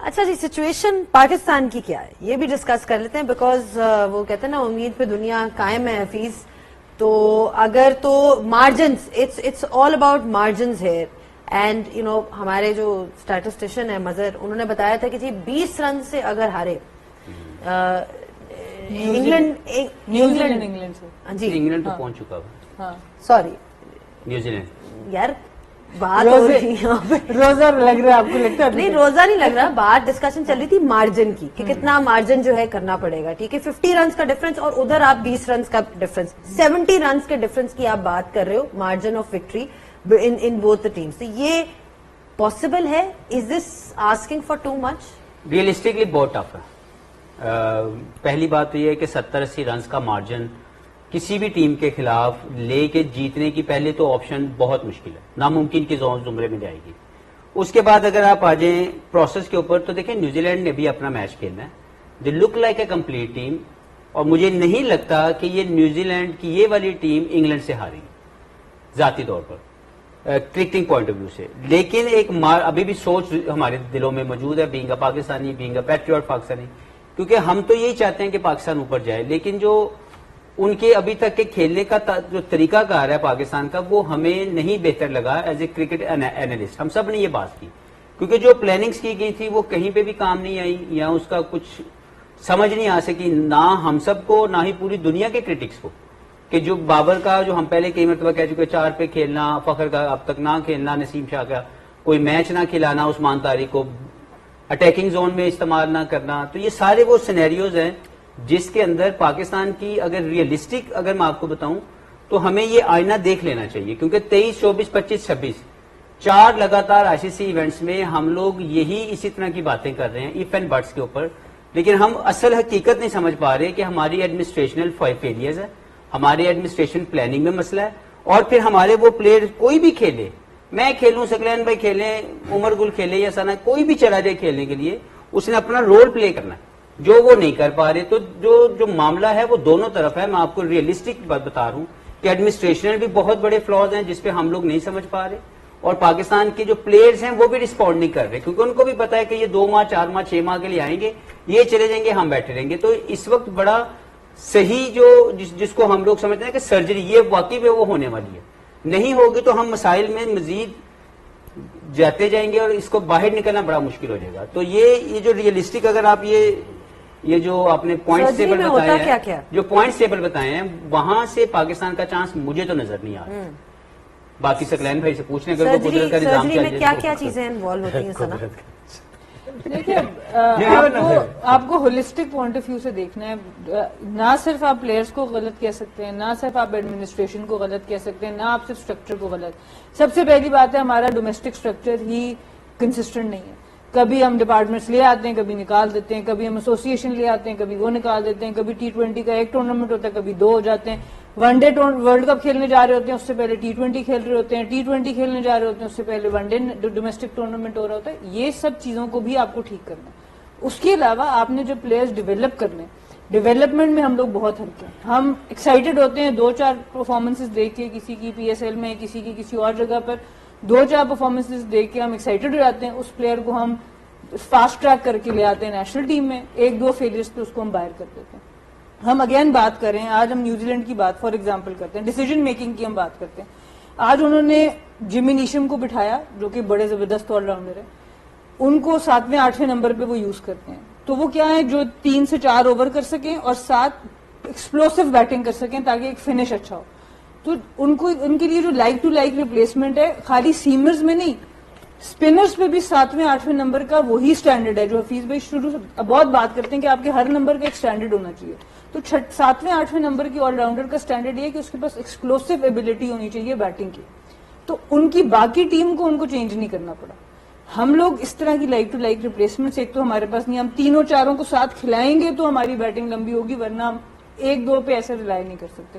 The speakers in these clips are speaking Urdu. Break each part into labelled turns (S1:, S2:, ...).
S1: اچھا جی، سچویشن پاکستان کی کیا ہے یہ بھی ڈسکس کر لیتے ہیں، بیکاز وہ کہتے ہیں نا امید پہ دنیا قائم ہے حفیظ. تو اگر تو margins, it's all about margins here. And you know ہمارے جو اسٹیٹسٹیشن ہے مظہر، انہوں نے بتایا تھا کہ جی 20 رن سے اگر ہارے
S2: انگلینڈ سے
S1: جی
S3: انگلینڈ تو پہنچ چکا ہے.
S1: سوری
S3: نیوزی لینڈ
S1: یار بات ہو رہی
S2: روزہ لگ رہا ہے آپ کو لگتا ہے؟
S1: نہیں روزہ نہیں لگ رہا، بات ڈسکشن چل رہی تھی مارجن کی کہ کتنا مارجن جو ہے کرنا پڑے گا. ٹھیک ہے 50 رنز کا ڈفرنس اور ادھر آپ 20 رنز کا ڈفرنس، 70 رنز کے ڈفرنس کی آپ بات کر رہے ہو margin of victory in both the teams. یہ پاسبل ہے؟ Is this asking for too much?
S3: Realistically بہت ٹف ہے. پہلی بات تو یہ ہے کہ 70-80 رنز کا مارجن کسی بھی ٹیم کے خلاف لے کے جیتنے کی پہلے تو آپشن بہت مشکل ہے، ناممکن کے زمرے میں جائے گی. اس کے بعد اگر آپ آ جائیں پروسیس کے اوپر تو دیکھیں نیوزی لینڈ نے بھی اپنا میچ کھیلنا ہے. They look like a complete team, اور مجھے نہیں لگتا کہ یہ نیوزی لینڈ کی یہ والی ٹیم انگلینڈ سے ہارے گی ذاتی طور پر کرکٹنگ پوائنٹ آف ویو سے. لیکن ایک ابھی بھی سوچ ہمارے دلوں میں موجود ہے، being a Pakistani, being a Patriot Pakistani, کیونکہ ہم تو یہی چاہتے ہیں کہ پاکستان اوپر جائے. لیکن جو ان کے ابھی تک کے کھیلنے کا جو طریقہ کار ہے پاکستان کا، وہ ہمیں نہیں بہتر لگا ایز اے کرکٹ اینالسٹ. ہم سب نے یہ بات کی کیونکہ جو پلاننگز کی گئی تھی وہ کہیں پہ بھی کام نہیں آئی، یا اس کا کچھ سمجھ نہیں آ سکی، نہ ہم سب کو نہ ہی پوری دنیا کے کرٹکس کو. کہ جو بابر کا جو ہم پہلے کئی مرتبہ کہہ چکے 4 پہ کھیلنا، فخر کا اب تک نہ کھیلنا، نسیم شاہ کا کوئی میچ نہ کھلانا، عثمان طارق کو اٹیکنگ زون میں استعمال نہ کرنا، تو یہ سارے وہ سینیریوز ہیں جس کے اندر پاکستان کی اگر ریئلسٹک اگر میں آپ کو بتاؤں تو ہمیں یہ آئینہ دیکھ لینا چاہیے. کیونکہ 23، 24، 25، 26 4 لگاتار آئی سی سی ایونٹس میں ہم لوگ یہی اسی طرح کی باتیں کر رہے ہیں ایف اینڈ بٹس کے اوپر، لیکن ہم اصل حقیقت نہیں سمجھ پا رہے کہ ہماری ایڈمنسٹریشنل فیلیئرز ہے، ہماری ایڈمنسٹریشن پلاننگ میں مسئلہ ہے، اور پھر ہمارے وہ پلیئر کوئی بھی کھیلے، میں کھیلوں، سکلین بھائی کھیلیں، عمر گل کھیلے یا ثنا، کوئی بھی چلا جائے کھیلنے کے لیے، اس نے اپنا رول پلے کرنا ہے، جو وہ نہیں کر پا رہے. تو جو معاملہ ہے وہ دونوں طرف ہے. میں آپ کو ریئلسٹک بات بتا رہا ہوں کہ ایڈمنسٹریشن بھی بہت بڑے فلاز ہیں جس پہ ہم لوگ نہیں سمجھ پا رہے، اور پاکستان کے جو پلیئرز ہیں وہ بھی رسپونڈ نہیں کر رہے، کیونکہ ان کو بھی پتا ہے کہ یہ 2 ماہ 4 ماہ 6 ماہ کے لیے آئیں گے، یہ چلے جائیں گے، ہم بیٹھے رہیں گے. تو اس وقت بڑا صحیح جو جس کو ہم لوگ سمجھتے ہیں کہ سرجری یہ واقعی میں وہ ہونے والی ہے، نہیں ہوگی تو ہم مسائل میں مزید جاتے جائیں گے اور اس کو باہر نکلنا بڑا مشکل ہو جائے گا. تو یہ جو ریئلسٹک اگر آپ یہ جو آپ نے پوائنٹ ٹیبل بتائے ہیں، جو پوائنٹ ٹیبل بتائے ہیں، وہاں سے پاکستان کا چانس مجھے تو نظر نہیں آ رہا. باقی سکلین بھائی سے پوچھنے اگر وہ قدرت کا نظام چاہیے
S1: کیا کیا چیزیں انوالو ہوتی ہیں سنا؟
S2: دیکھیے آپ کو ہولسٹک پوائنٹ آف ویو سے دیکھنا ہے. نہ صرف آپ پلیئرز کو غلط کہہ سکتے ہیں، نہ صرف آپ ایڈمنسٹریشن کو غلط کہہ سکتے ہیں، نہ آپ صرف اسٹرکچر کو غلط. سب سے پہلی بات ہے ہمارا ڈومیسٹک اسٹرکچر ہی کنسسٹنٹ نہیں ہے. کبھی ہم ڈپارٹمنٹس لے آتے ہیں، کبھی نکال دیتے ہیں، کبھی ہم ایسوسیشن لے آتے ہیں، کبھی وہ نکال دیتے ہیں، کبھی T20 کا ایک ٹورنامنٹ ہوتا ہے، کبھی 2 ہو جاتے ہیں. ون ڈے ورلڈ کپ کھیلنے جا رہے ہوتے ہیں، اس سے پہلے T20 کھیل رہے ہوتے ہیں، T20 کھیلنے جا رہے ہوتے ہیں، اس سے پہلے ون ڈے ڈومیسٹک ٹورنامنٹ ہو رہا ہوتا ہے. یہ سب چیزوں کو بھی آپ کو ٹھیک کرنا ہے. اس کے علاوہ آپ نے جو پلیئرز ڈیولپ کرنے، ڈیولپمنٹ میں ہم لوگ بہت ہلکے ہیں. ہم ایکسائٹیڈ ہوتے ہیں 2-4 پرفارمنسز دیکھ کے، کسی کی PSL میں، کسی کی کسی اور جگہ پر 2-4 پرفارمنسز دیکھ کے ہم ایکسائٹیڈ ہو جاتے ہیں. اس پلیئر کو ہم فاسٹ ٹریک کر کے لے آتے ہیں نیشنل ٹیم میں، 1-2 فیلئرز پہ اس کو ہم باہر کر دیتے ہیں. ہم اگین بات کر رہے ہیں، آج ہم نیوزی لینڈ کی بات فار ایگزامپل کرتے ہیں، ڈیسیجن میکنگ کی ہم بات کرتے ہیں. آج انہوں نے جمی نیشم کو بٹھایا جو کہ بڑے زبردست آل راؤنڈر ہے، ان کو 7ویں 8ویں نمبر پہ وہ یوز کرتے ہیں. تو وہ کیا ہے، جو 3 سے 4 اوور کر سکیں اور 7 ایکسپلوسو بیٹنگ کر سکیں تاکہ ایک فنش اچھا ہو. تو ان کے لیے جو لائک ٹو لائک ریپلیسمنٹ ہے، خالی سیمرز میں نہیں، اسپنرز پہ بھی 7ویں 8ویں نمبر کا وہی سٹینڈرڈ ہے جو حفیظ بھائی شروع سے بہت بات کرتے ہیں کہ آپ کے ہر نمبر کا ایک سٹینڈرڈ ہونا چاہیے. تو 7ویں 8ویں نمبر کی آل راؤنڈر کا سٹینڈرڈ یہ ہے کہ اس کے پاس ایکسپلوسو ایبلٹی ہونی چاہیے بیٹنگ کی. تو ان کی باقی ٹیم کو ان کو چینج نہیں کرنا پڑا. ہم لوگ اس طرح کی لائک ٹو لائک ریپلیسمنٹ ایک تو ہمارے پاس نہیں، ہم 3-4 کو ساتھ کھلائیں گے تو ہماری بیٹنگ لمبی ہوگی، ورنہ ہم 1-2 پہ ایسے ریلائی نہیں کر سکتے.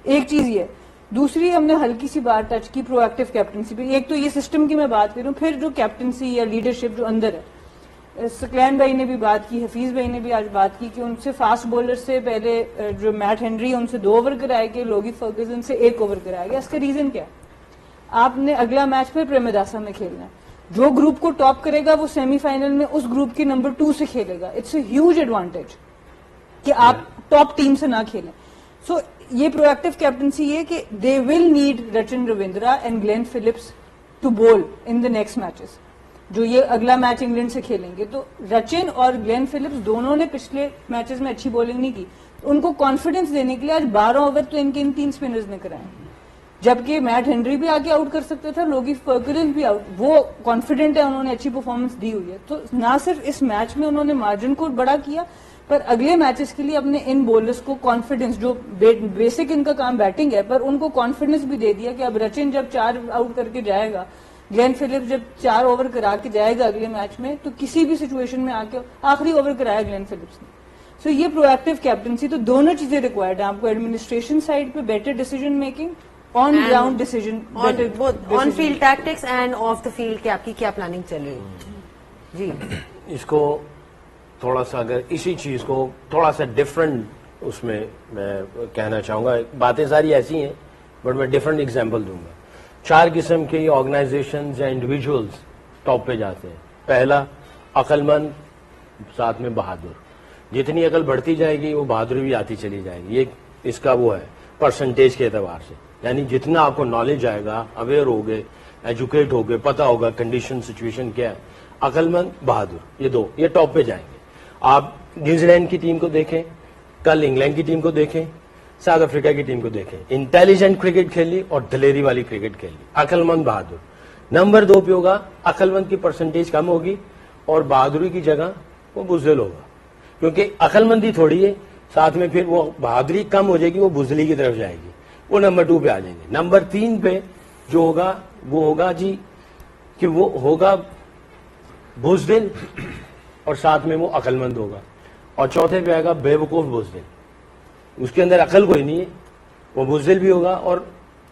S2: ایک چیز یہ. دوسری ہم نے ہلکی سی بات ٹچ کی پرو ایکٹیو کیپٹنسی پہ. ایک تو یہ سسٹم کی میں بات کروں، پھر جو کیپٹنسی یا لیڈرشپ جو اندر ہے، سکلین بھائی نے بھی بات کی، حفیظ بھائی نے بھی آج بات کی کہ ان سے فاسٹ بولر سے پہلے جو میٹ ہنری ان سے 2 اوور کرائے گئے، لوگی فرگزن سے 1 اوور کرائے گیا. اس کا ریزن کیا ہے؟ آپ نے اگلا میچ پھر پریمداسا میں کھیلنا ہے. جو گروپ کو ٹاپ کرے گا وہ سیمی فائنل میں اس گروپ کے نمبر 2 سے کھیلے گا. اٹس اے ہیوج ایڈوانٹیج کہ آپ ٹاپ ٹیم سے نہ کھیلیں. سو یہ پرو ایکٹیو کیپٹنسی یہ کہ they will need Rachin Ravindra and Glenn Phillips to bowl in the next matches. جو یہ اگلا میچ انگلینڈ سے کھیلیں گے تو رچن اور گلین فلپس دونوں نے پچھلے میچز میں اچھی بولنگ نہیں کی. ان کو کانفیڈنس دینے کے لیے آج 12 اوور تو ان کے ان 3 اسپنرز نے کرائے, جبکہ میٹ ہنری بھی آگے آؤٹ کر سکتا تھا, لوگی فرگوسن بھی آؤٹ. وہ کانفیڈنٹ ہے, انہوں نے اچھی پرفارمنس دی ہوئی ہے. تو نہ صرف اس میچ میں انہوں نے مارجن کو بڑا کیا, پر اگلے میچز کے لیے اپنے ان بولرز کو کانفیڈنس, جو بیسک ان کا کام بیٹنگ ہے, پر ان کو کانفیڈنس بھی دے دیا کہ اب رچن جب 4 آؤٹ کر کے جائے گا, گلین فلپس جب 4 اوور کرا کے جائے گا اگلے میچ میں, تو کسی بھی سچویشن میں آ کے آخری اوور کرایا گلین فلپس نے. سو یہ پرو ایکٹیو کیپٹنسی, تو دونوں چیزیں ریکوائرڈ ہیں آپ کو, ایڈمنسٹریشن سائڈ پہ better decision making, on ground decision,
S1: on field tactics and of the field کہ آپ کی کیا پلاننگ چل رہی ہے. جی
S4: اس کو تھوڑا سا اگر اسی چیز کو تھوڑا سا ڈفرنٹ اس میں کہنا چاہوں گا. باتیں ساری ایسی ہیں بٹ میں ڈفرنٹ ایگزامپل دوں گا. 4 قسم کے آرگنائزیشنز یا انڈیویجولز ٹاپ پہ جاتے ہیں. پہلا عقل مند, ساتھ میں بہادر. جتنی عقل بڑھتی جائے گی وہ بہادری بھی آتی چلی جائے گی. یہ اس کا وہ ہے پرسنٹیج کے اعتبار سے, یعنی جتنا آپ کو نالج آئے گا, اویئر ہوگے, ایجوکیٹ ہوگے, پتا ہوگا کنڈیشن سچویشن کیا ہے. عقل مند, بہادر, یہ 2 یہ ٹاپ پہ جائیں گے. آپ نیوزی لینڈ کی ٹیم کو دیکھیں, کل انگلینڈ کی ٹیم کو دیکھیں, ساؤتھ افریقہ کی ٹیم کو دیکھیں. انٹیلیجنٹ کرکٹ کھیلی اور دلیری والی کرکٹ کھیلی. عقل مند, بہادر. نمبر 2 پہ ہوگا عقل مند کی پرسنٹیج کم ہوگی اور بہادری کی جگہ وہ بزدل ہوگا, کیونکہ عقل مندی تھوڑی ہے, ساتھ میں پھر وہ بہادری کم ہو جائے گی, وہ بزدلی کی طرف جائے گی. وہ نمبر 2 پہ آ جائیں گے. نمبر 3 پہ جو ہوگا وہ ہوگا جی کہ وہ ہوگا بزدل اور ساتھ میں وہ عقل مند ہوگا. اور چوتھے پہ آئے گا بے وقوف بزدل. اس کے اندر عقل کوئی نہیں ہے, وہ بزدل بھی ہوگا اور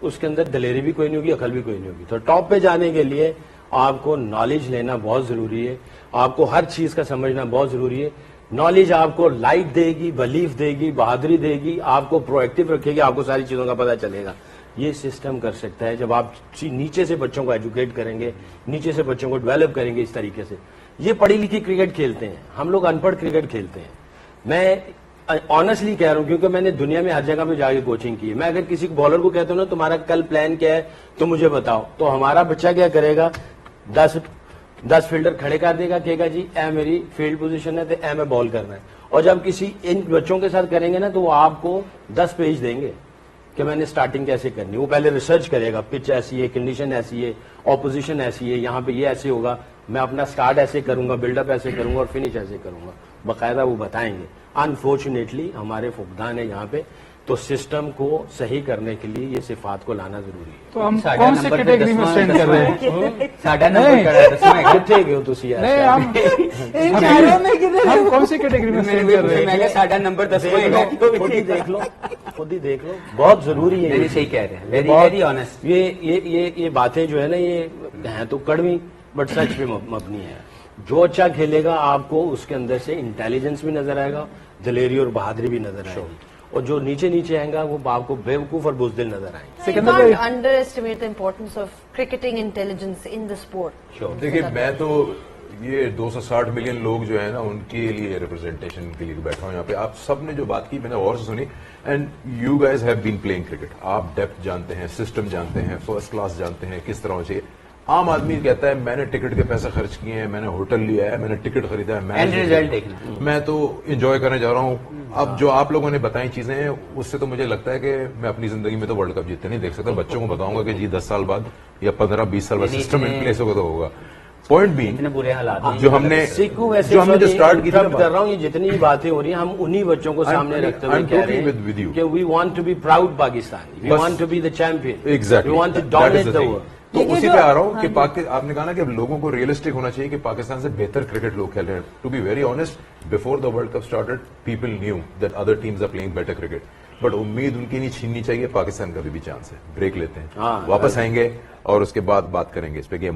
S4: اس کے اندر دلیری بھی کوئی نہیں ہوگی, عقل بھی کوئی نہیں ہوگی. تو ٹاپ پہ جانے کے لیے آپ کو نالج لینا بہت ضروری ہے, آپ کو ہر چیز کا سمجھنا بہت ضروری ہے. نالج آپ کو لائٹ دے گی, بلیف دے گی, بہادری دے گی, آپ کو پرو ایکٹیو رکھے گی, آپ کو ساری چیزوں کا پتہ چلے گا. یہ سسٹم کر سکتا ہے جب آپ نیچے سے بچوں کو ایجوکیٹ کریں گے, نیچے سے بچوں کو ڈیولپ کریں گے اس طریقے سے. یہ پڑھی لکھی کرکٹ کھیلتے ہیں, ہم لوگ ان پڑھ کرکٹ کھیلتے ہیں. میں آنیسٹلی کہہ رہا ہوں کیونکہ میں نے دنیا میں ہر جگہ پہ جا کے کوچنگ کی ہے. میں اگر کسی بالر کو کہتا ہوں نا تمہارا کل پلان کیا ہے تو مجھے بتاؤ, تو ہمارا بچہ کیا کرے گا, 10 فیلڈر کھڑے کر دے گا, کہے گا جی اے میری فیلڈ پوزیشن ہے تو اے میں بال کرنا ہے. اور جب کسی ان بچوں کے ساتھ کریں گے نا تو وہ آپ کو 10 پیج دیں گے کہ میں نے سٹارٹنگ کیسے کرنی. وہ پہلے ریسرچ کرے گا, پچ ایسی ہے, کنڈیشن ایسی ہے, اپوزیشن ایسی ہے, یہاں پہ یہ ایسے ہوگا, میں اپنا سٹارٹ ایسے کروں گا, بلڈ اپ ایسے کروں گا اور فنش ایسے کروں گا. باقاعدہ وہ بتائیں گے. انفارچونیٹلی ہمارے فقدان ہے یہاں پہ, تو سسٹم کو صحیح کرنے کے لیے یہ صفات کو لانا ضروری ہے.
S5: تو ہم کون سی کیٹیگری میں اسٹینڈ کر رہے ہیں؟
S3: ساڈا نمبر کہڑا ہے دسو.
S4: کتنے گئے ہو تسی یار؟
S5: نہیں ہم کون سی کیٹیگری میں اسٹینڈ کر رہے ہیں؟
S3: میں کہ ساڈا نمبر دسو.
S4: خود ہی دیکھ لو, خود ہی دیکھ لو, بہت ضروری ہے.
S3: نہیں صحیح کہہ رہے ہیں, ویری آنےسٹ.
S4: یہ باتیں جو ہے نا یہ ہیں تو کڑوی بٹ سچ پہ مبنی ہے. جو اچھا کھیلے گا آپ کو اس کے اندر سے انٹیلیجنس بھی نظر آئے گا, دلیری اور بہادری بھی نظر آئے گی. اور جو نیچے نیچے آئیں گا وہ آپ کو بیوقوف اور بزدل نظر آئیں گے.
S1: You can't underestimate the importance of cricketing intelligence in the sport.
S6: دیکھیے میں تو یہ 260 ملین لوگ جو ہے نا ان کے لیے ریپرزینٹیشن کے لیے بیٹھا ہوں یہاں پہ. آپ سب نے جو بات کی میں نے غور سے سنی, and you guys have been playing cricket. آپ ڈیپتھ جانتے ہیں, سسٹم جانتے ہیں, فرسٹ کلاس جانتے ہیں کس طرح ہونا چاہیے. عام آدمی کہتا ہے میں نے ٹکٹ کے پیسے خرچ کیے ہیں, میں نے ہوٹل لیا ہے, میں نے ٹکٹ خریدا ہے, میں تو انجوائے کرنے جا رہا ہوں. اب جو آپ لوگوں نے بتائی چیزیں ہیں اس سے تو مجھے لگتا ہے کہ میں اپنی زندگی میں تو ورلڈ کپ جیتتے نہیں دیکھ سکتا. بچوں کو بتاؤں گا کہ جی 10 سال بعد یا 15-20 سال بعد سسٹم ان پلیس ہوگا تو ہوگا. پوائنٹ بھی
S3: برے حالات
S6: جو ہم نے جو اسٹارٹ کی
S4: کر رہا ہوں, یہ جتنی باتیں ہو رہی ہیں ہم انہی بچوں کو سامنے رکھتے ہوئے کہہ رہے ہیں کہ we want to be proud Pakistan, we want to be the champion, we want to dominate the world.
S6: تو اسی پہ آ رہا ہوں کہ آپ نے کہا نا کہ لوگوں کو ریئلسٹک ہونا چاہیے کہ پاکستان سے بہتر کرکٹ لوگ کھیل رہے ہیں. To be very honest, before the world cup started people knew that other teams are playing better cricket, but امید ان کی نہیں چھیننی چاہیے. پاکستان کا بھی چانس ہے. بریک لیتے ہیں, واپس آئیں گے اور اس کے بعد بات کریں گے اس پہ. گیم